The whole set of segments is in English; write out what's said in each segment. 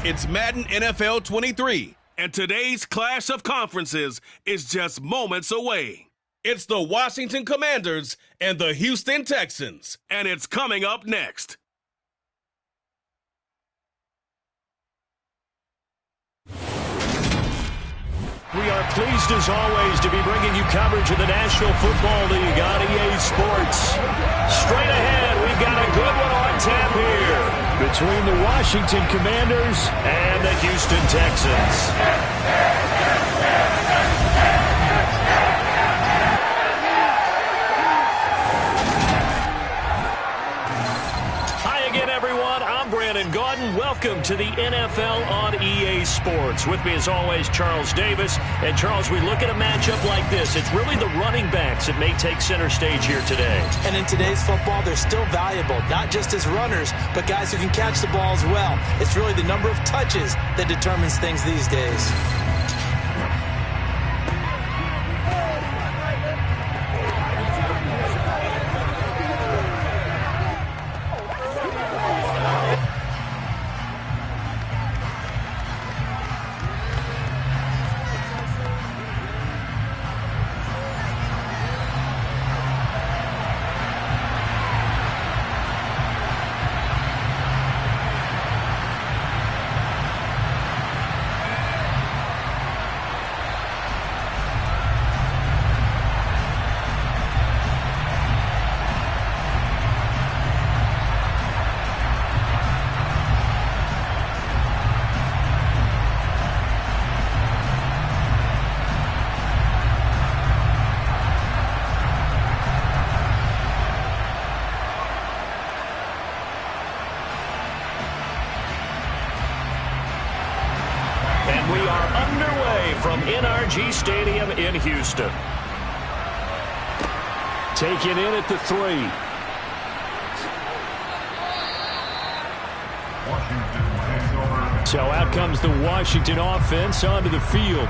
It's Madden NFL 23, and today's clash of conferences is just moments away. It's the Washington Commanders and the Houston Texans, and it's coming up next. We are pleased as always to be bringing you coverage of the National Football League on EA Sports. Straight ahead, we've got a good one on tap here between the Washington Commanders and the Houston Texans. Welcome to the NFL on EA Sports. With me as always, Charles Davis. And Charles, we look at a matchup like this. It's really the running backs that may take center stage here today. And in today's football, they're still valuable, not just as runners, but guys who can catch the ball as well. It's really the number of touches that determines things these days. Stadium in Houston. Taken in at the 3. So out comes the Washington offense onto the field.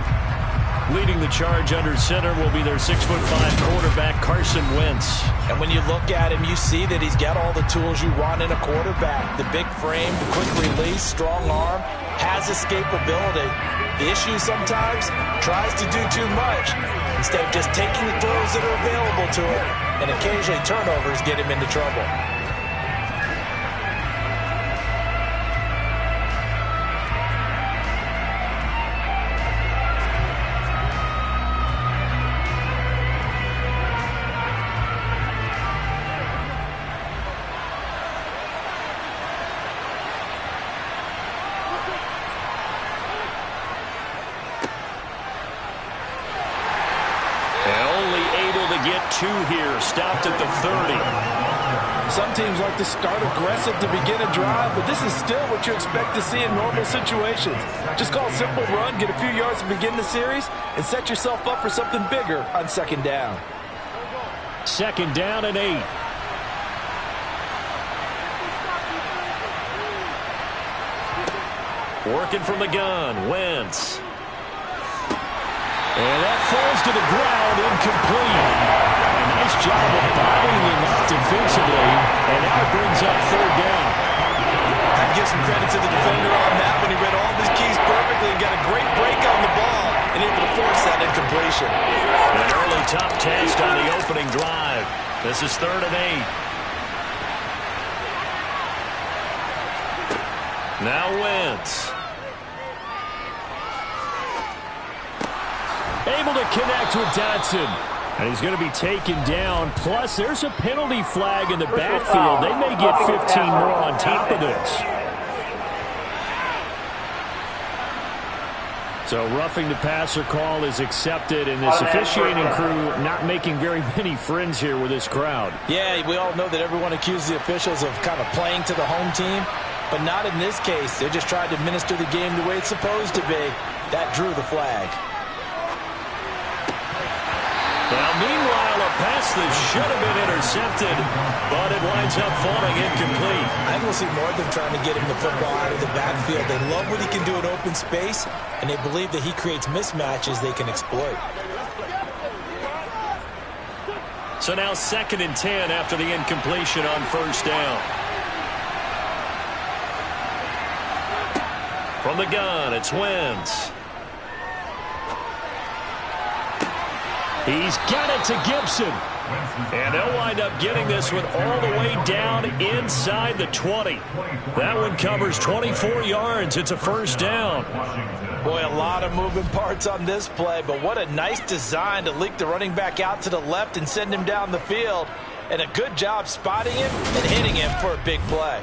Leading the charge under center will be their 6'5" quarterback, Carson Wentz. And when you look at him, you see that he's got all the tools you want in a quarterback. The big frame, the quick release, strong arm, has escapability. The issue sometimes, tries to do too much instead of just taking the throws that are available to him, and occasionally turnovers get him into trouble. Stopped at the 30. Some teams like to start aggressive to begin a drive, but this is still what you expect to see in normal situations. Just call a simple run, get a few yards to begin the series, and set yourself up for something bigger on second down. Second down and 8. Working from the gun, Wentz. And that falls to the ground, incomplete. Nice job of bottling him up defensively, and now it brings up third down. I'd give some credit to the defender on that when he read all of his keys perfectly and got a great break on the ball and able to force that incompletion. An early tough test on the opening drive. This is 3rd and 8. Now Wentz. Able to connect with Dotson. And he's going to be taken down. Plus, there's a penalty flag in the backfield. They may get 15 more on top of this. So roughing the passer call is accepted, and this officiating crew not making very many friends here with this crowd. Yeah, we all know that everyone accuses the officials of kind of playing to the home team, but not in this case. They just tried to administer the game the way it's supposed to be. That drew the flag. Now, meanwhile, a pass that should have been intercepted, but it winds up falling incomplete. I think we'll see more of them trying to get him the football out of the backfield. They love what he can do in open space, and they believe that he creates mismatches they can exploit. So now 2nd and 10 after the incompletion on 1st down. From the gun, it's Wentz. He's got it to Gibson. And they'll wind up getting this one all the way down inside the 20. That one covers 24 yards. It's a first down. Boy, a lot of moving parts on this play, but what a nice design to leak the running back out to the left and send him down the field. And a good job spotting him and hitting him for a big play.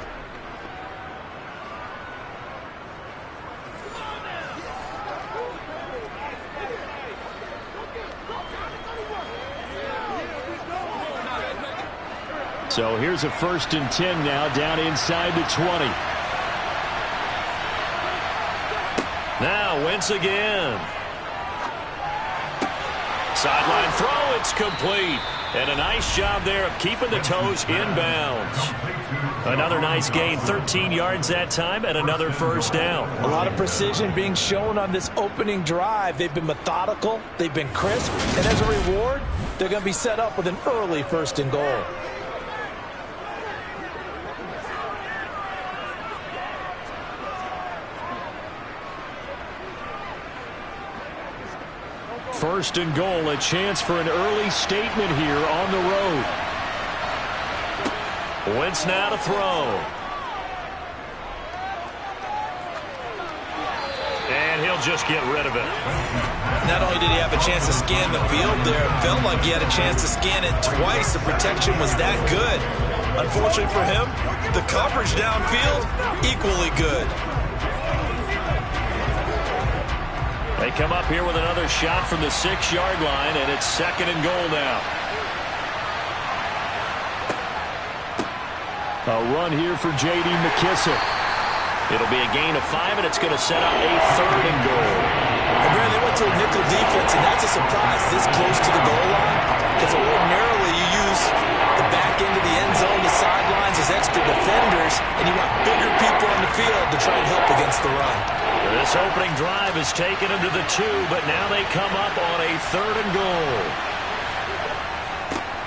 So here's a 1st and 10 now down inside the 20. Now Wentz again. Sideline throw, it's complete. And a nice job there of keeping the toes inbounds. Another nice gain, 13 yards that time, and another first down. A lot of precision being shown on this opening drive. They've been methodical, they've been crisp, and as a reward, they're going to be set up with an early 1st and goal. First and goal, a chance for an early statement here on the road. Wentz now to throw. And he'll just get rid of it. Not only did he have a chance to scan the field there, it felt like he had a chance to scan it twice. The protection was that good. Unfortunately for him, the coverage downfield, equally good. They come up here with another shot from the 6-yard line, and it's 2nd and goal now. A run here for J.D. McKissick. It'll be a gain of 5, and it's going to set up a 3rd and goal. And Brad, they went to a nickel defense, and that's a surprise this close to the goal line, because ordinarily you use the back end of the end zone, the sidelines as extra defenders, and you want bigger people on the field to try and help against the run. This opening drive has taken them to the 2, but now they come up on a 3rd and goal.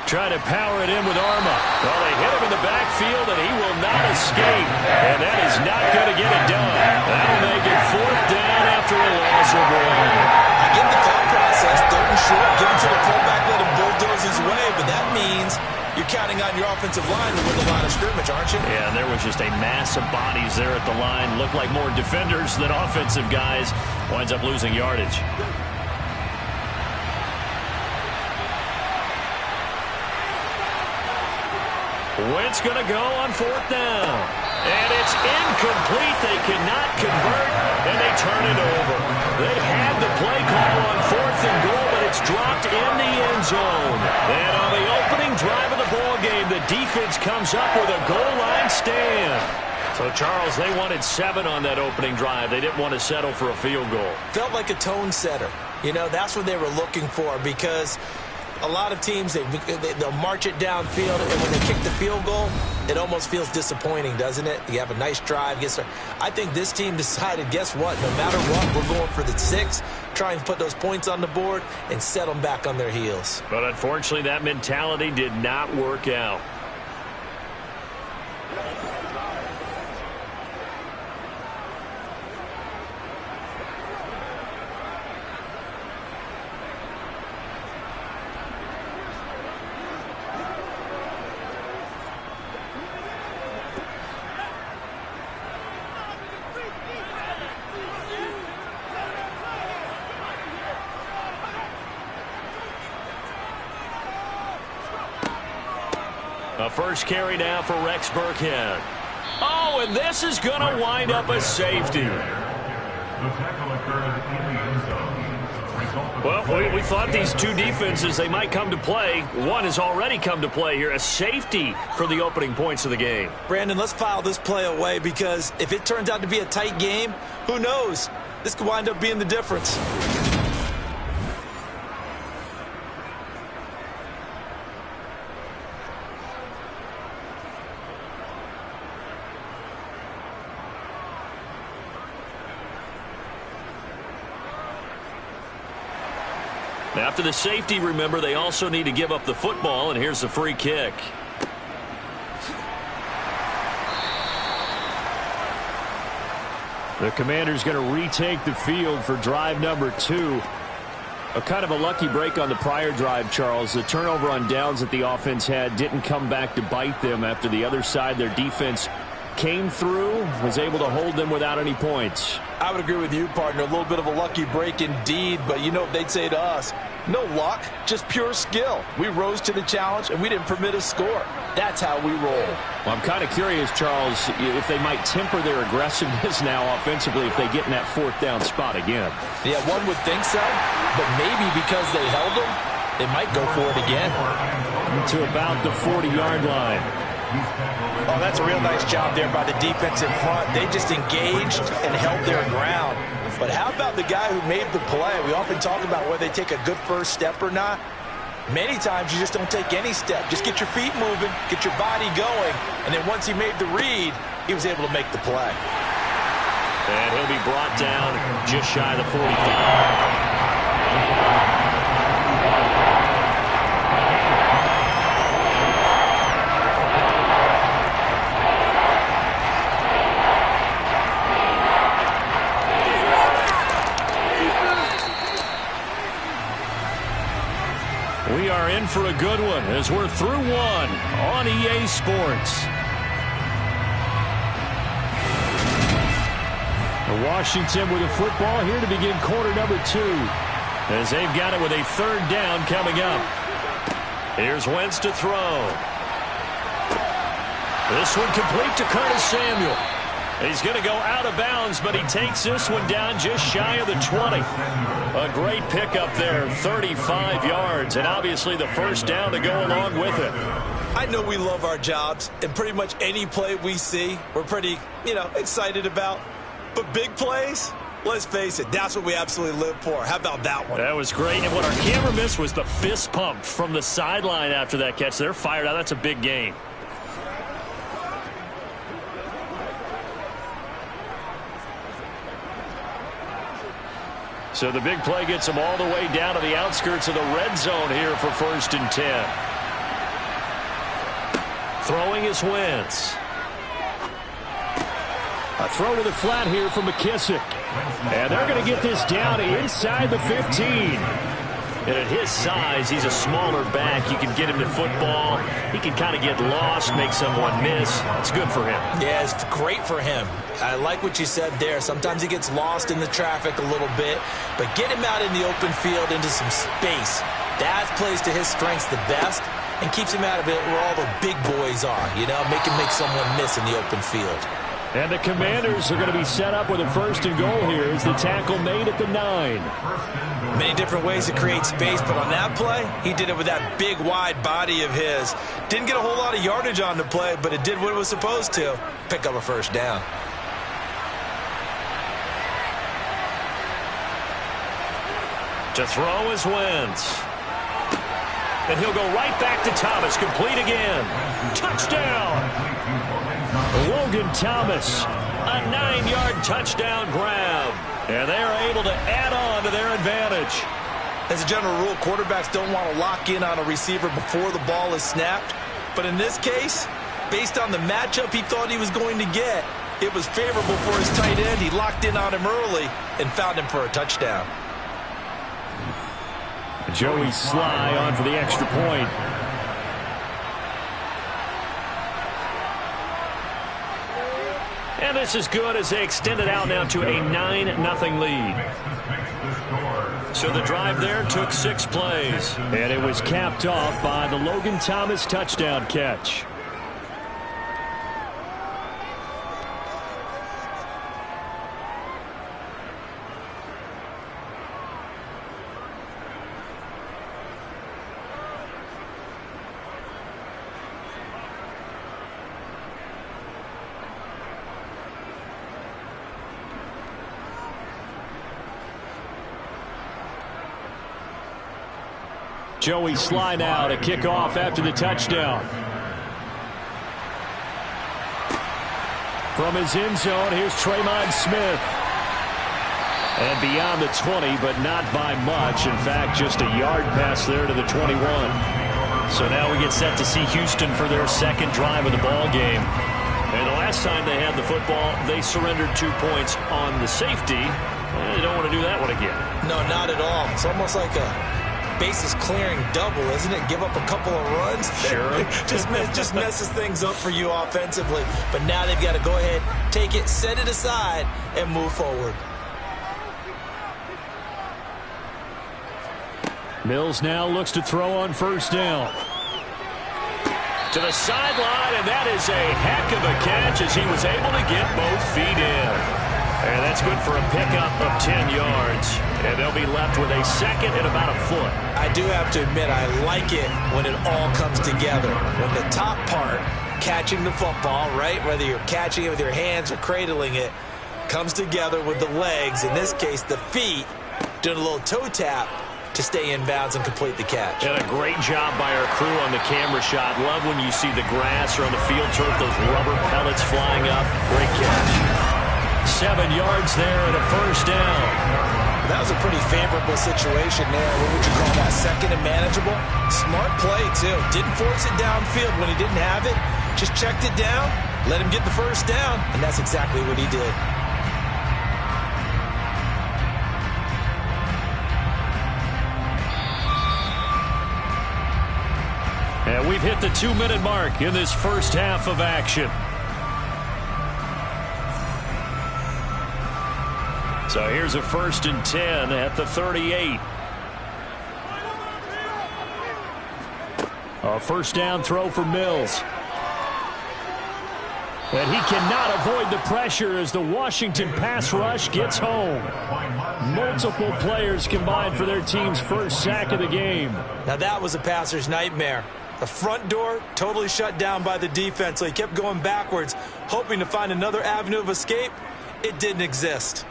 Try to power it in with Arma. Well, they hit him in the backfield, and he will not escape. And that is not going to get it done. That'll make it 4th down after a loss of 1. I get the thought process, 3rd and short, give it to the fullback, let him bulldoze his way, but that means you're counting on your offensive line to win the line of scrimmage, aren't you? Yeah, and there was just a mass of bodies there at the line. Looked like more defenders than offensive guys. Winds up losing yardage. Wentz going to go on 4th down. And it's incomplete. They cannot convert, and they turn it over. They had the play call on 4th and goal, but it's dropped in the end zone. And on the opening drive of the ball game, the defense comes up with a goal line stand. So, Charles, they wanted 7 on that opening drive. They didn't want to settle for a field goal. Felt like a tone setter. You know, that's what they were looking for, because a lot of teams, they'll march it downfield, and when they kick the field goal, it almost feels disappointing, doesn't it? You have a nice drive. I think this team decided, guess what? No matter what, we're going for the 6, try and put those points on the board and set them back on their heels. But unfortunately, that mentality did not work out. A first carry now for Rex Burkhead. Oh, and this is going to wind up a safety. Well, we thought these two defenses, they might come to play. One has already come to play here. A safety for the opening points of the game. Brandon, let's file this play away, because if it turns out to be a tight game, who knows? This could wind up being the difference. After the safety, remember, they also need to give up the football, and here's the free kick. The Commanders going to retake the field for drive number 2. A kind of a lucky break on the prior drive, Charles. The turnover on downs that the offense had didn't come back to bite them after the other side. Their defense came through, was able to hold them without any points. I would agree with you, partner. A little bit of a lucky break indeed, but you know what they'd say to us? No luck, just pure skill. We rose to the challenge, and we didn't permit a score. That's how we roll. Well, I'm kind of curious, Charles, if they might temper their aggressiveness now offensively if they get in that 4th down spot again. Yeah, one would think so, but maybe because they held them, they might go for it again. To about the 40-yard line. Oh, that's a real nice job there by the defense in front. They just engaged and held their ground. But how about the guy who made the play? We often talk about whether they take a good first step or not. Many times you just don't take any step. Just get your feet moving, get your body going, and then once he made the read, he was able to make the play. And he'll be brought down just shy of the 45. We are in for a good one as we're through one on EA Sports. Washington with the football here to begin quarter number 2 as they've got it with a 3rd down coming up. Here's Wentz to throw. This one complete to Curtis Samuel. He's going to go out of bounds, but he takes this one down just shy of the 20. A great pickup there, 35 yards, and obviously the first down to go along with it. I know we love our jobs, and pretty much any play we see, we're pretty, excited about. But big plays, let's face it, that's what we absolutely live for. How about that one? That was great, and what our camera missed was the fist pump from the sideline after that catch. They're fired out. That's a big gain. So the big play gets them all the way down to the outskirts of the red zone here for 1st and 10. Throwing is Wentz. A throw to the flat here from McKissick. And they're going to get this down inside the 15. And at his size, he's a smaller back. You can get him to football. He can kind of get lost, make someone miss. It's good for him. Yeah, it's great for him. I like what you said there. Sometimes he gets lost in the traffic a little bit, but get him out in the open field into some space. That plays to his strengths the best and keeps him out of it where all the big boys are, make him make someone miss in the open field. And the Commanders are going to be set up with a 1st and goal here as the tackle made at the 9. Many different ways to create space, but on that play, he did it with that big, wide body of his. Didn't get a whole lot of yardage on the play, but it did what it was supposed to. Pick up a 1st down. To throw is Wentz. And he'll go right back to Thomas. Complete again. Touchdown. Logan Thomas. A 9-yard touchdown grab. And they are able to add on to their advantage. As a general rule, quarterbacks don't want to lock in on a receiver before the ball is snapped. But in this case, based on the matchup he thought he was going to get, it was favorable for his tight end. He locked in on him early and found him for a touchdown. Joey Sly on for the extra point. And this is good as they extend it out now to a 9-0 lead. So the drive there took 6 plays. And it was capped off by the Logan Thomas touchdown catch. Joey Sly now to kick off after the touchdown. From his end zone, here's Tremon Smith. And beyond the 20, but not by much. In fact, just a yard pass there to the 21. So now we get set to see Houston for their second drive of the ball game. And the last last time they had the football, they surrendered 2 points on the safety. They don't want to do that one again. No, not at all. It's almost like a bases clearing double, isn't it? Give up a couple of runs. Sure. just messes things up for you offensively. But now they've got to go ahead, take it, set it aside, and move forward. Mills now looks to throw on first down. To the sideline, and that is a heck of a catch as he was able to get both feet in. And that's good for a pickup of 10 yards. And they'll be left with a second and about a foot. I do have to admit, I like it when it all comes together. When the top part, catching the football, right, whether you're catching it with your hands or cradling it, comes together with the legs, in this case the feet, doing a little toe tap to stay in bounds and complete the catch. And a great job by our crew on the camera shot. Love when you see the grass or on the field turf, those rubber pellets flying up. Great catch. 7 yards there and a first down. That was a pretty favorable situation there. What would you call that? Second and manageable? Smart play, too. Didn't force it downfield when he didn't have it. Just checked it down, let him get the first down, and that's exactly what he did. And we've hit the 2-minute mark in this first half of action. So here's a 1st and 10 at the 38. A first down throw for Mills. And he cannot avoid the pressure as the Washington pass rush gets home. Multiple players combined for their team's first sack of the game. Now that was a passer's nightmare. The front door totally shut down by the defense, so he kept going backwards, hoping to find another avenue of escape. It didn't exist.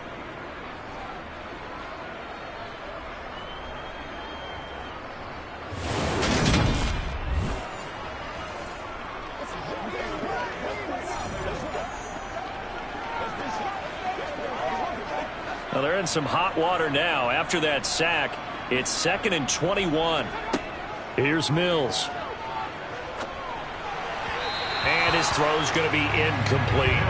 Well, they're in some hot water now. After that sack, it's 2nd and 21. Here's Mills. And his throw's going to be incomplete.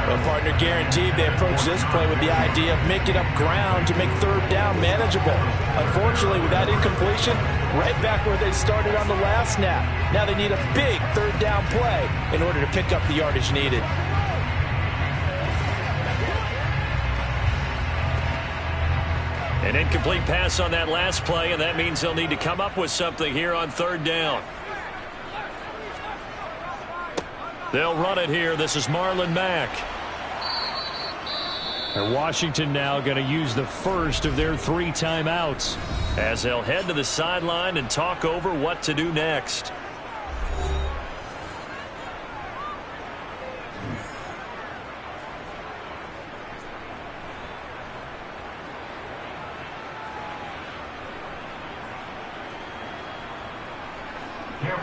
Well, partner, guaranteed they approach this play with the idea of making up ground to make third down manageable. Unfortunately, with that incompletion, right back where they started on the last snap. Now they need a big third down play in order to pick up the yardage needed. An incomplete pass on that last play, and that means they'll need to come up with something here on third down. They'll run it here. This is Marlon Mack. And Washington now going to use the first of their 3 timeouts as they'll head to the sideline and talk over what to do next.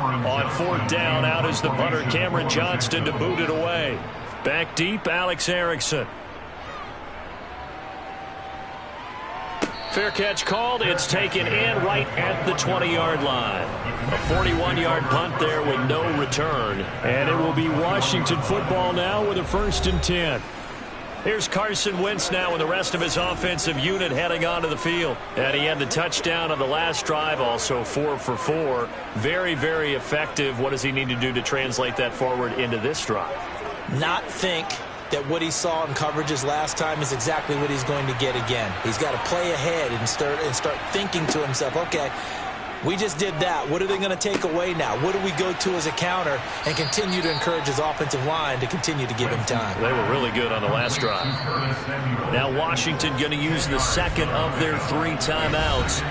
On 4th down, out is the punter, Cameron Johnston, to boot it away. Back deep, Alex Erickson. Fair catch called. It's taken in right at the 20-yard line. A 41-yard punt there with no return. And it will be Washington football now with a 1st and 10. Here's Carson Wentz now with the rest of his offensive unit heading onto the field. And he had the touchdown on the last drive, also 4 for 4. Very, very effective. What does he need to do to translate that forward into this drive? Not think that what he saw in coverages last time is exactly what he's going to get again. He's got to play ahead and start thinking to himself, okay, we just did that. What are they going to take away now? What do we go to as a counter? And continue to encourage his offensive line to continue to give him time. They were really good on the last drive. Now Washington going to use the second of their 3 timeouts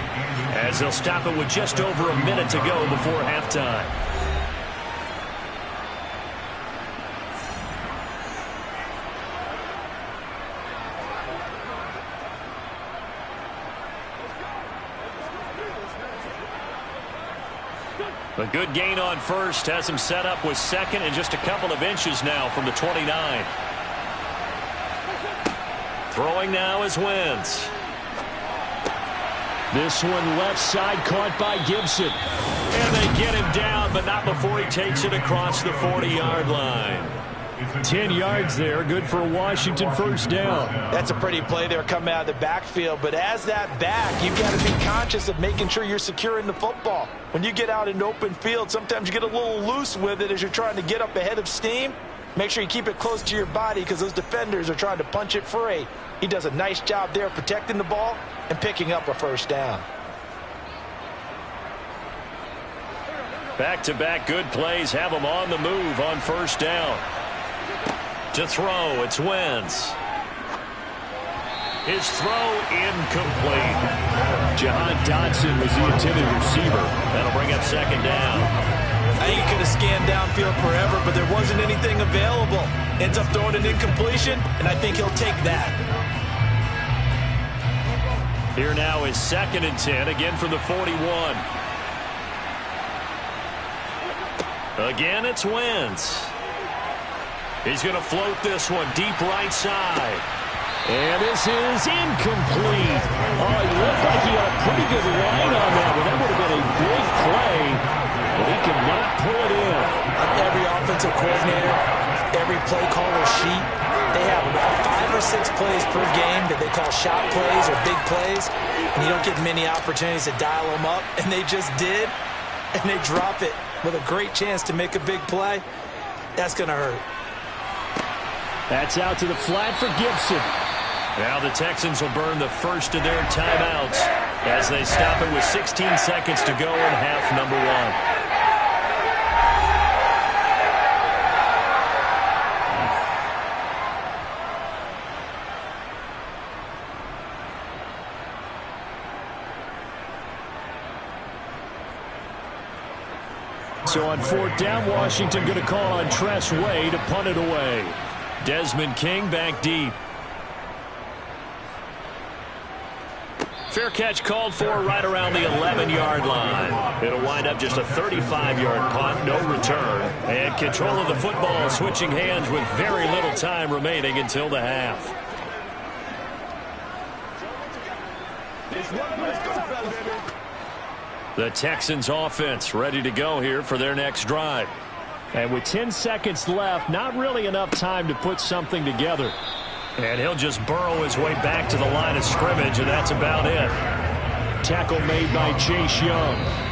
as they'll stop it with just over a minute to go before halftime. A good gain on first has him set up with second and just a couple of inches now from the 29. Throwing now is Wentz. This one left side caught by Gibson. And they get him down, but not before he takes it across the 40-yard line. 10 yards there, good for a Washington first down. That's a pretty play there coming out of the backfield, but as that back, you've got to be conscious of making sure you're securing the football. When you get out in open field, sometimes you get a little loose with it as you're trying to get up ahead of steam. Make sure you keep it close to your body because those defenders are trying to punch it free. He does a nice job there protecting the ball and picking up a first down. Back-to-back good plays have him on the move on first down. To throw, it's Wentz. His throw incomplete. Jahan Dotson was the intended receiver. That'll bring up second down. I think he could have scanned downfield forever, but there wasn't anything available. Ends up throwing an incompletion, and I think he'll take that. Here now is 2nd and 10, again from the 41. Again, it's Wentz. He's going to float this one deep right side. And this is incomplete. Oh, he looked like he had a pretty good line on that one. That would have been a big play, but he could not pull it in. Every offensive coordinator, every play caller sheet, they have about 5 or 6 plays per game that they call shot plays or big plays, and you don't get many opportunities to dial them up, and they just did, and they drop it with a great chance to make a big play. That's going to hurt. That's out to the flat for Gibson. Now the Texans will burn the first of their timeouts as they stop it with 16 seconds to go in half number 1. So on 4th down, Washington going to call on Tress Way to punt it away. Desmond King back deep. Fair catch called for right around the 11-yard line. It'll wind up just a 35-yard punt, no return. And control of the football switching hands with very little time remaining until the half. The Texans offense ready to go here for their next drive. And with 10 seconds left, not really enough time to put something together. And he'll just burrow his way back to the line of scrimmage, and that's about it. Tackle made by Chase Young.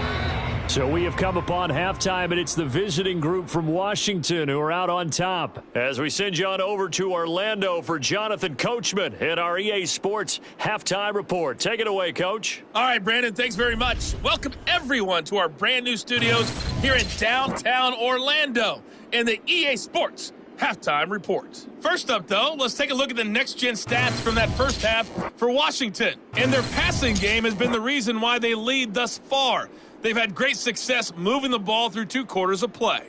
So we have come upon halftime, and it's the visiting group from Washington who are out on top. As we send you on over to Orlando for Jonathan Coachman at our EA Sports Halftime Report. Take it away, Coach. All right, Brandon, thanks very much. Welcome, everyone, to our brand-new studios here in downtown Orlando in the EA Sports Halftime Report. First up, though, let's take a look at the next-gen stats from that first half for Washington. And their passing game has been the reason why they lead thus far. They've had great success moving the ball through 2 quarters of play.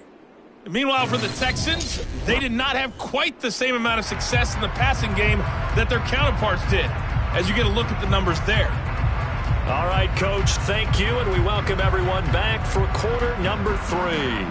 And meanwhile, for the Texans, they did not have quite the same amount of success in the passing game that their counterparts did, as you get a look at the numbers there. All right, Coach, thank you, and we welcome everyone back for quarter number 3.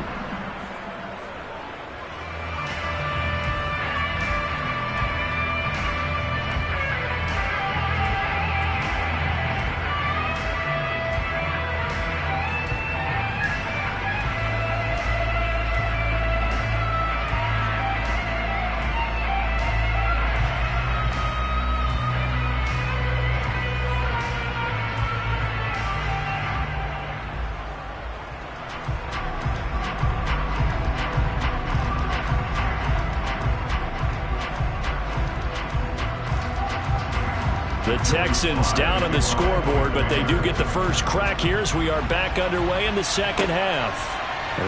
The Texans down on the scoreboard, but they do get the first crack here as we are back underway in the second half.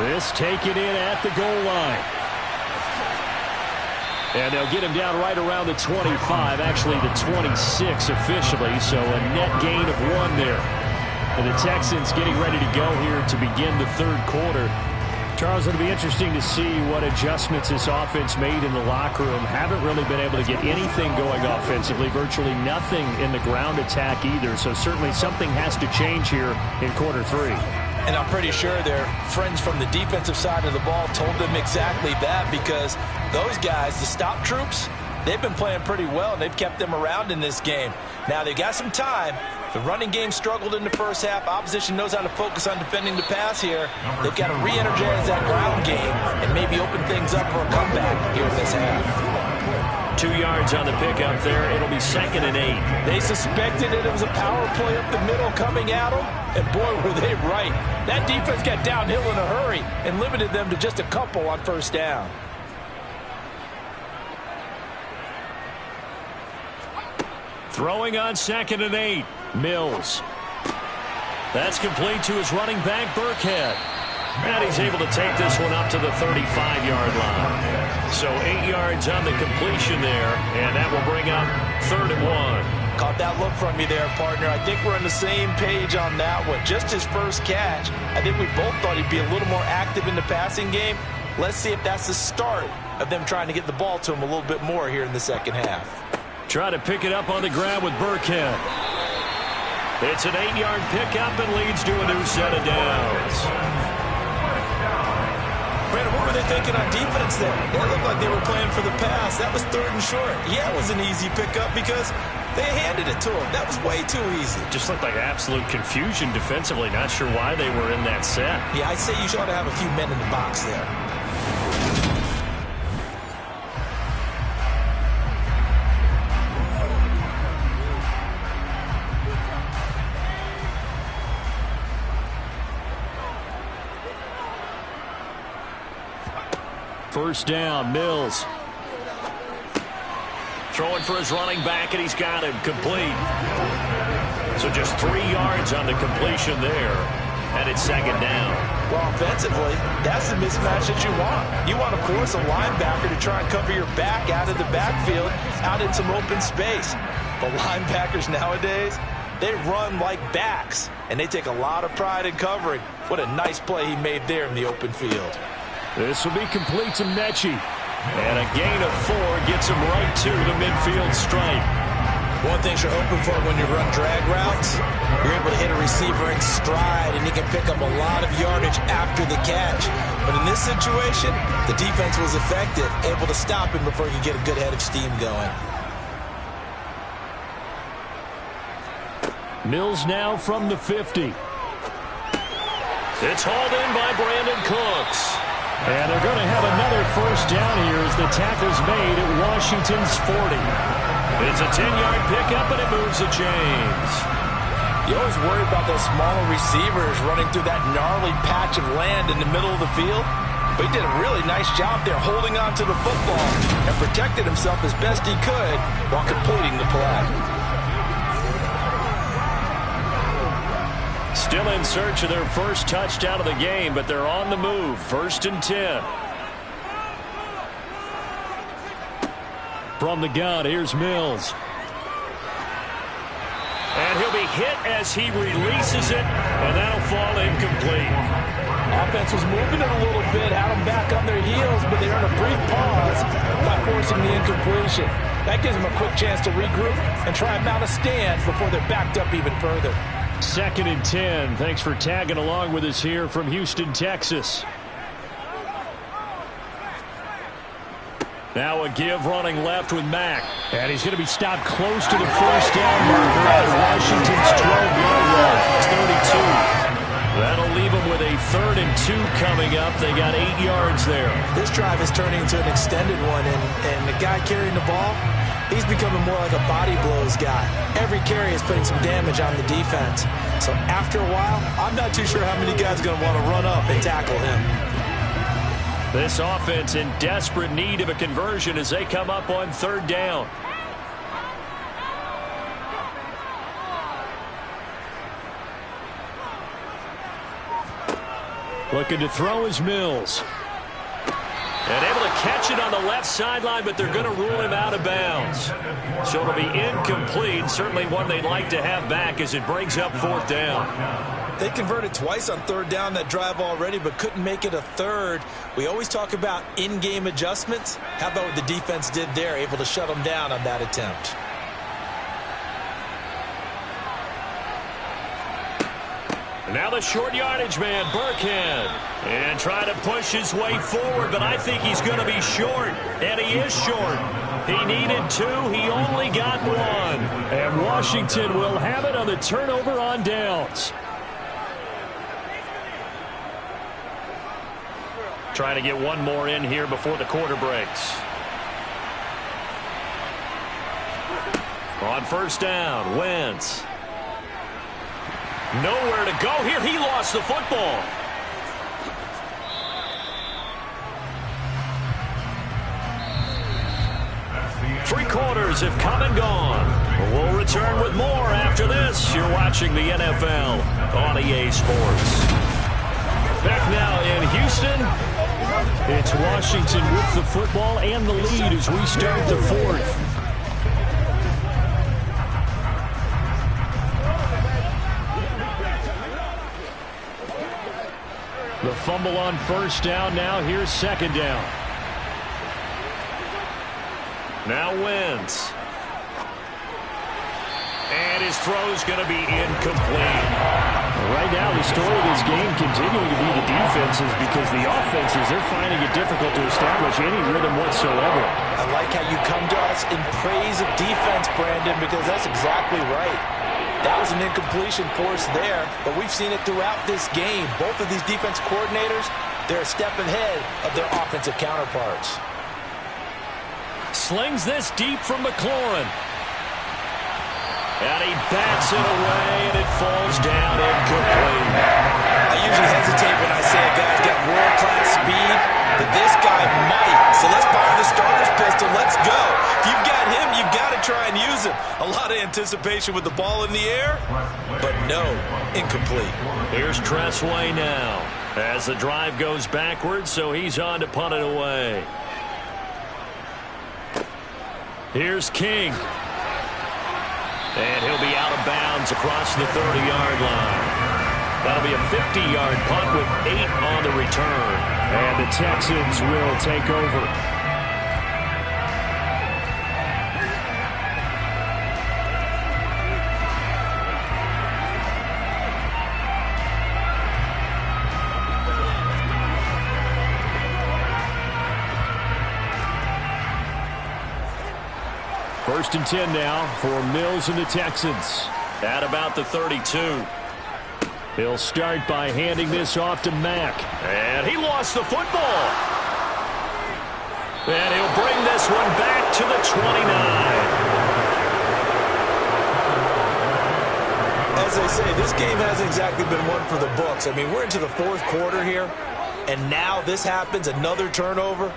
This taken in at the goal line. And they'll get him down right around the 25, actually the 26 officially, so a net gain of 1 there. And the Texans getting ready to go here to begin the third quarter. Charles, it'll be interesting to see what adjustments this offense made in the locker room. Haven't really been able to get anything going offensively, virtually nothing in the ground attack either. So certainly something has to change here in quarter 3. And I'm pretty sure their friends from the defensive side of the ball told them exactly that, because those guys, the stop troops, they've been playing pretty well, and they've kept them around in this game. Now, they've got some time, The running game struggled in the first half. Opposition knows how to focus on defending the pass here. They've got to re-energize that ground game and maybe open things up for a comeback here in this half. 2 yards on the pickup there. It'll be 2nd and 8. They suspected it was a power play up the middle coming at them, and boy, were they right. That defense got downhill in a hurry and limited them to just a couple on first down. Throwing on 2nd and 8. Mills. That's complete to his running back, Burkhead. And he's able to take this one up to the 35-yard line. So 8 yards on the completion there, and that will bring up 3rd and 1. Caught that look from you there, partner. I think we're on the same page on that one. Just his first catch. I think we both thought he'd be a little more active in the passing game. Let's see if that's the start of them trying to get the ball to him a little bit more here in the second half. Try to pick it up on the ground with Burkhead. It's an 8-yard pickup and leads to a new set of downs. Brandon, what were they thinking on defense there? They looked like they were playing for the pass. That was 3rd and short. Yeah, it was an easy pickup because they handed it to him. That was way too easy. Just looked like absolute confusion defensively. Not sure why they were in that set. Yeah, I'd say you ought to have a few men in the box there. First down, Mills. Throwing for his running back, and he's got him complete. So just 3 yards on the completion there, and it's 2nd down. Well, offensively, that's the mismatch that you want. You want to force a linebacker to try and cover your back out of the backfield, out in some open space. But linebackers nowadays, they run like backs, and they take a lot of pride in covering. What a nice play he made there in the open field. This will be complete to Mechie. And a gain of 4 gets him right to the midfield stripe. One thing you're hoping for when you run drag routes, you're able to hit a receiver in stride, and he can pick up a lot of yardage after the catch. But in this situation, the defense was effective, able to stop him before he could get a good head of steam going. Mills now from the 50. It's hauled in by Brandon Cooks. And they're going to have another first down here as the tackle's made at Washington's 40. It's a 10-yard pickup, and it moves the chains. You always worry about those smaller receivers running through that gnarly patch of land in the middle of the field. But he did a really nice job there holding on to the football and protected himself as best he could while completing the play. Still in search of their first touchdown of the game, but they're on the move. 1st and 10. From the gun, here's Mills. And he'll be hit as he releases it, and that'll fall incomplete. Offense was moving it a little bit, had them back on their heels, but they earned a brief pause by forcing the incompletion. That gives them a quick chance to regroup and try and mount a stand before they're backed up even further. 2nd and 10. Thanks for tagging along with us here from Houston, Texas. Now a give running left with Mack. And he's going to be stopped close to the first down marker at Washington's 12-yard line. It's 32. That'll leave them with a 3rd and 2 coming up. They got 8 yards there. This drive is turning into an extended one, and the guy carrying the ball, he's becoming more like a body blows guy. Every carry is putting some damage on the defense. So after a while, I'm not too sure how many guys are going to want to run up and tackle him. This offense in desperate need of a conversion as they come up on 3rd down. Looking to throw is Mills. And able to catch it on the left sideline, but they're going to rule him out of bounds. So it'll be incomplete. Certainly one they'd like to have back as it brings up 4th down. They converted twice on 3rd down that drive already, but couldn't make it a 3rd. We always talk about in-game adjustments. How about what the defense did there, able to shut them down on that attempt? Now the short yardage man, Burkhead. And trying to push his way forward, but I think he's going to be short. And he is short. He needed 2. He only got 1. And Washington will have it on the turnover on downs. Trying to get one more in here before the quarter breaks. On first down, Wentz. Nowhere to go here. He lost the football. Three quarters have come and gone. We'll return with more after this. You're watching the NFL on EA Sports. Back now in Houston. It's Washington with the football and the lead as we start the fourth. The fumble on first down. Now here's second down. Now Wentz. And his throw's going to be incomplete. Right now, the story of this game continuing to be the defenses because the offenses, they're finding it difficult to establish any rhythm whatsoever. I like how you come to us in praise of defense, Brandon, because that's exactly right. That was an incompletion for us there, but we've seen it throughout this game. Both of these defense coordinators, they're a step ahead of their offensive counterparts. Slings this deep from McLaurin. And he bats it away, and it falls down incomplete. I usually hesitate when I say a guy's got world-class speed, but this guy might. So let's fire the starter's pistol. Let's go. If you've got him, you've got to try and use him. A lot of anticipation with the ball in the air, but no, incomplete. Here's Tressway now as the drive goes backwards, so he's on to punt it away. Here's King. And he'll be out of bounds across the 30-yard line. That'll be a 50-yard punt with 8 on the return. And the Texans will take over. First and 10 now for Mills and the Texans. At about the 32. He'll start by handing this off to Mack. And he lost the football. And he'll bring this one back to the 29. As I say, this game hasn't exactly been one for the books. I mean, we're into the fourth quarter here, and now this happens, another turnover.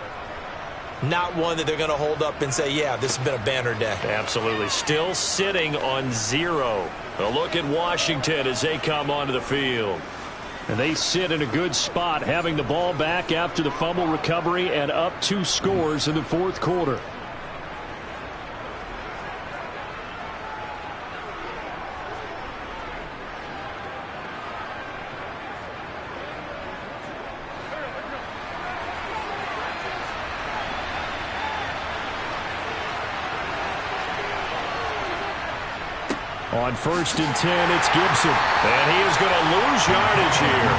Not one that they're going to hold up and say, yeah, this has been a banner day. Absolutely. Still sitting on 0. A look at Washington as they come onto the field. And they sit in a good spot, having the ball back after the fumble recovery and up 2 scores in the fourth quarter. On first and 10, it's Gibson. And he is going to lose yardage here.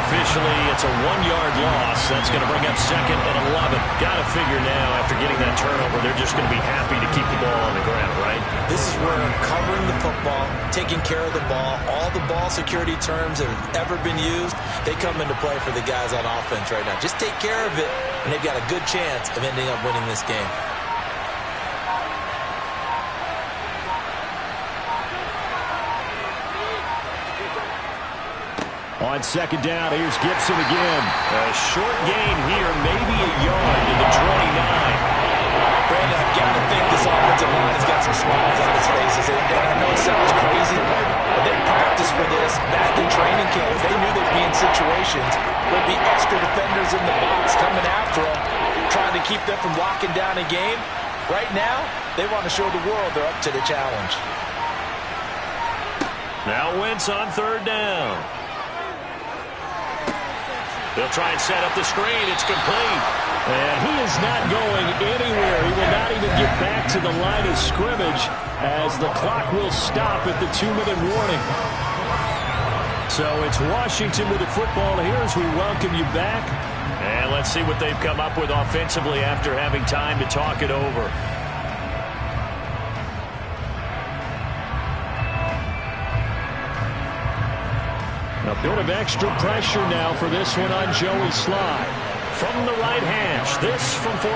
Officially, it's a 1-yard loss. That's going to bring up second and 11. Got to figure now, after getting that turnover, they're just going to be happy to keep the ball on the ground, right? This is where covering the football, taking care of the ball, all the ball security terms that have ever been used, they come into play for the guys on offense right now. Just take care of it, and they've got a good chance of ending up winning this game. On second down, here's Gibson again. A short gain here, maybe a yard to the 29. Brandon, I've got to think this offensive line has got some smiles on his faces. And I know it sounds crazy, but they practiced for this back in training camp. They knew they'd be in situations where there'd be extra defenders in the box coming after them, trying to keep them from locking down a game. Right now, they want to show the world they're up to the challenge. Now Wentz on third down. They'll try and set up the screen. It's complete. And he is not going anywhere. He will not even get back to the line of scrimmage as the clock will stop at the 2-minute warning. So it's Washington with the football here as we welcome you back. And let's see what they've come up with offensively after having time to talk it over. Bit of extra pressure now for this one on Joey Sly. From the right hash, this from 48.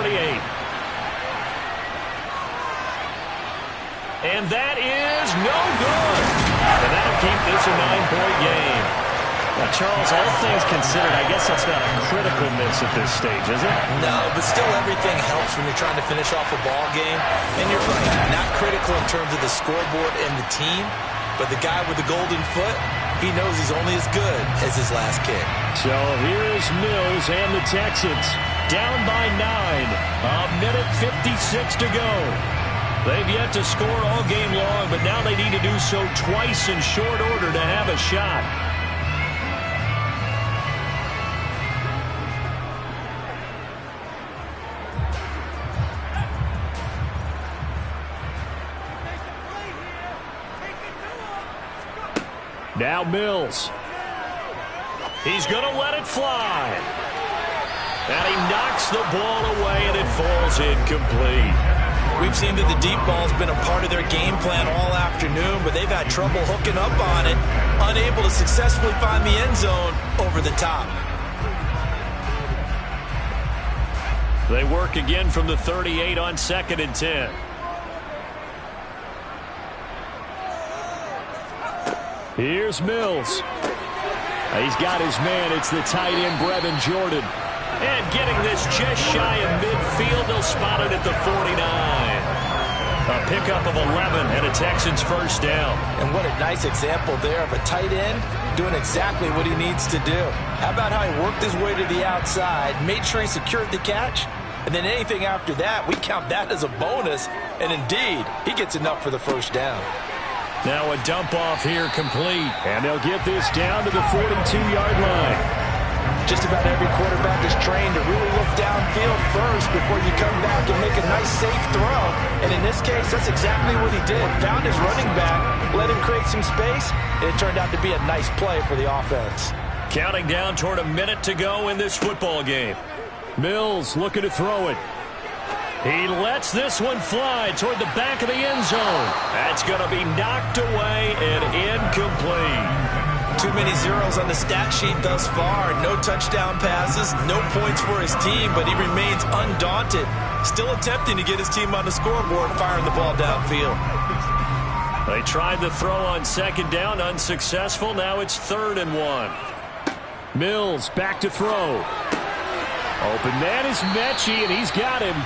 And that is no good. And that'll keep this a 9-point game. Now, Charles, all things considered, I guess that's not a critical miss at this stage, is it? No, but still everything helps when you're trying to finish off a ball game. And you're right, not critical in terms of the scoreboard and the team, but the guy with the golden foot, he knows he's only as good as his last kick. So here's Mills and the Texans down by 9. A minute 56 to go. They've yet to score all game long, but now they need to do so twice in short order to have a shot. Now Mills. He's going to let it fly. And he knocks the ball away, and it falls incomplete. We've seen that the deep ball's been a part of their game plan all afternoon, but they've had trouble hooking up on it, unable to successfully find the end zone over the top. They work again from the 38 on 2nd and 10. Here's Mills. He's got his man. It's the tight end, Brevin Jordan. And getting this just shy of midfield, they'll spot it at the 49. A pickup of 11 and a Texans first down. And what a nice example there of a tight end doing exactly what he needs to do. How about how he worked his way to the outside, made sure he secured the catch, and then anything after that, we count that as a bonus. And indeed, he gets enough for the first down. Now a dump off here complete. And they'll get this down to the 42-yard line. Just about every quarterback is trained to really look downfield first before you come back and make a nice, safe throw. And in this case, that's exactly what he did. Found his running back, let him create some space, and it turned out to be a nice play for the offense. Counting down toward a minute to go in this football game. Mills looking to throw it. He lets this one fly toward the back of the end zone. That's going to be knocked away and incomplete. Too many zeros on the stat sheet thus far. No touchdown passes, no points for his team, but he remains undaunted. Still attempting to get his team on the scoreboard, firing the ball downfield. They tried the throw on 2nd down, unsuccessful. Now it's 3rd and 1. Mills back to throw. Open man is Mechie, and he's got him.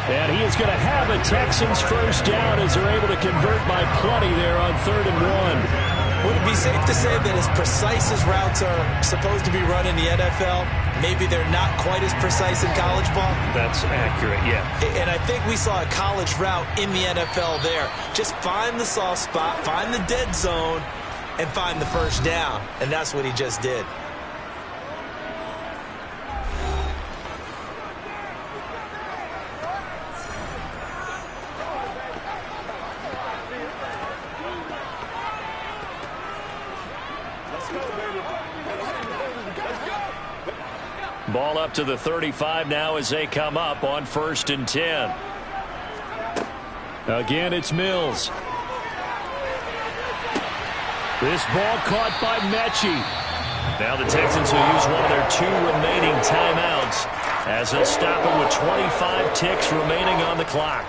And he is going to have a Texans first down as they're able to convert by plenty there on 3rd and 1. Would it be safe to say that as precise as routes are supposed to be run in the NFL, maybe they're not quite as precise in college ball? That's accurate, yeah. And I think we saw a college route in the NFL there. Just find the soft spot, find the dead zone, and find the first down. And that's what he just did. Ball up to the 35 now as they come up on 1st and 10. Again, it's Mills. This ball caught by Mechie. Now the Texans will use one of their 2 remaining timeouts as they'll stop it with 25 ticks remaining on the clock.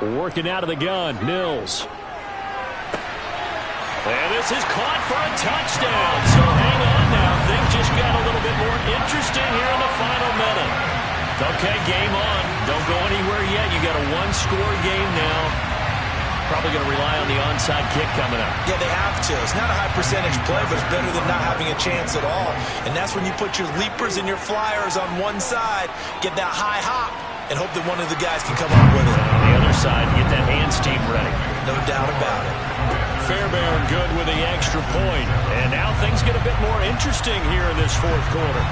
Working out of the gun, Mills. And this is caught for a touchdown. So hang on now. Things just got a little bit more interesting here in the final minute. Okay, game on. Don't go anywhere yet. You got a 1-score game now. Probably going to rely on the onside kick coming up. Yeah, they have to. It's not a high percentage play, but it's better than not having a chance at all. And that's when you put your leapers and your flyers on one side, get that high hop, and hope that one of the guys can come up with it. On the other side, get that hands team ready. No doubt about it. Fairbairn good with the extra point. And now things get a bit more interesting here in this 4th quarter.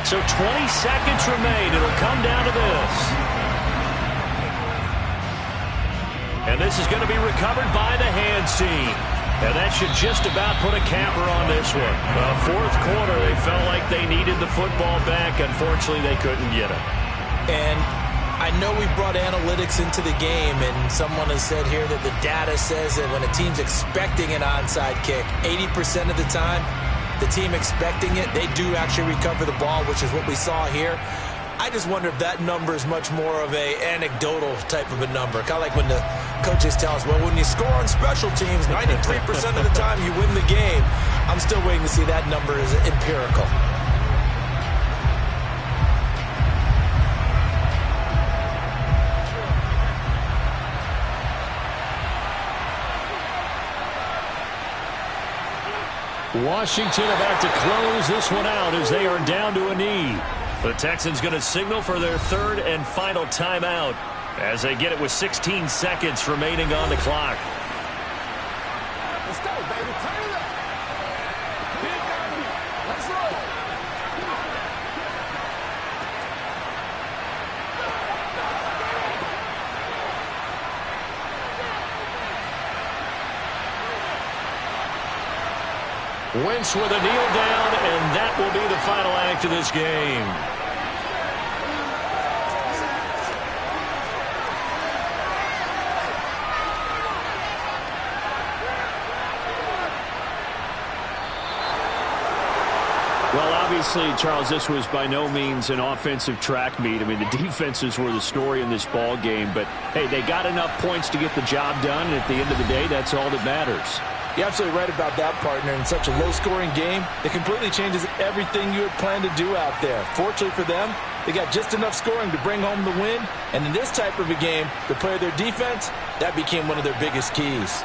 So 20 seconds remain. It'll come down to this. And this is going to be recovered by the hands team. And that should just about put a capper on this one. Fourth quarter, they felt like they needed the football back. Unfortunately, they couldn't get it. And I know we brought analytics into the game, and someone has said here that the data says that when a team's expecting an onside kick, 80% of the time, the team expecting it, they do actually recover the ball, which is what we saw here. I just wonder if that number is much more of a anecdotal type of a number. Kind of like when the coaches tell us, well, when you score on special teams, 93% of the time you win the game. I'm still waiting to see that number is empirical. Washington about to close this one out as they are down to a knee. The Texans going to signal for their third and final timeout as they get it with 16 seconds remaining on the clock. Let's go, baby. Turn it up. Big baby. Let's roll. Wentz with a kneel down, and that will be the final act of this game. Well, obviously, Charles, this was by no means an offensive track meet. I mean, the defenses were the story in this ball game, but hey, they got enough points to get the job done, and at the end of the day, that's all that matters. You're absolutely right about that, partner. In such a low-scoring game, it completely changes everything you had planned to do out there. Fortunately for them, they got just enough scoring to bring home the win. And in this type of a game, to play their defense, that became one of their biggest keys.